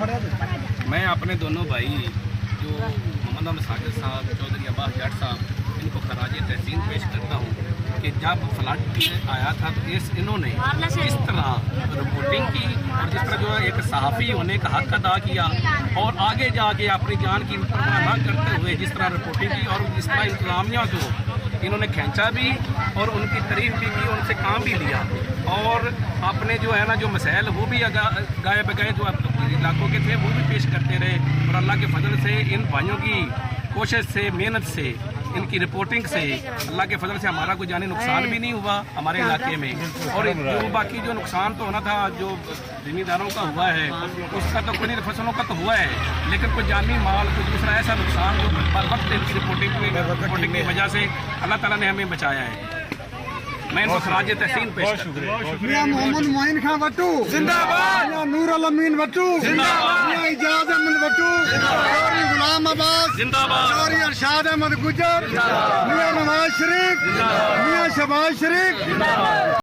मैं अपने दोनों भाई जो मोहम्मद अहमद साजिद साहब, चौधरी अब्बास जट साहब, इनको खराज तहसीन पेश करता हूँ कि जब फ्लड आया था तो इन्होंने इस तरह रिपोर्टिंग की और जिस तरह जो है एक सहाफ़ी होने का हक अदा किया और आगे जाके अपनी जान की परवाह न करते हुए जिस तरह रिपोर्टिंग की और जिस तरह इंतजामिया को इन्होंने खींचा भी और उनकी तारीफ भी की, उनसे काम भी लिया और अपने जो है ना जो मसाइल वो भी गाए बगाए जो इलाकों के थे वो भी पेश करते रहे और अल्लाह के फजल से इन भाइयों की कोशिश से, मेहनत से, इनकी रिपोर्टिंग से अल्लाह के फजल से हमारा कोई जानी नुकसान भी नहीं हुआ हमारे इलाके में। और जो बाकी जो नुकसान तो होना था जो ज़मींदारों का हुआ है उसका तो कोई नहीं, फसलों का तो हुआ है, लेकिन कोई जानी माल कोई दूसरा ऐसा नुकसान जो बर वक्त इनकी रिपोर्टिंग की वजह से अल्लाह ताला ने हमें बचाया है। मैं इनको खराज तहसीन पेश करता हूं। मियां मोहम्मद मोइन खां वट्टू जिंदाबाद, मियां नूर अमीन वट्टू जिंदाबाद, मियां इजाज अहमद वट्टू जिंदाबाद, गुलाम अब्बास जिंदाबाद, चौधरी अरशाद अहमद गुजर जिंदाबाद, मियां नवाज शरीफ जिंदाबाद, मियां शहबाज शरीफ जिंदाबाद।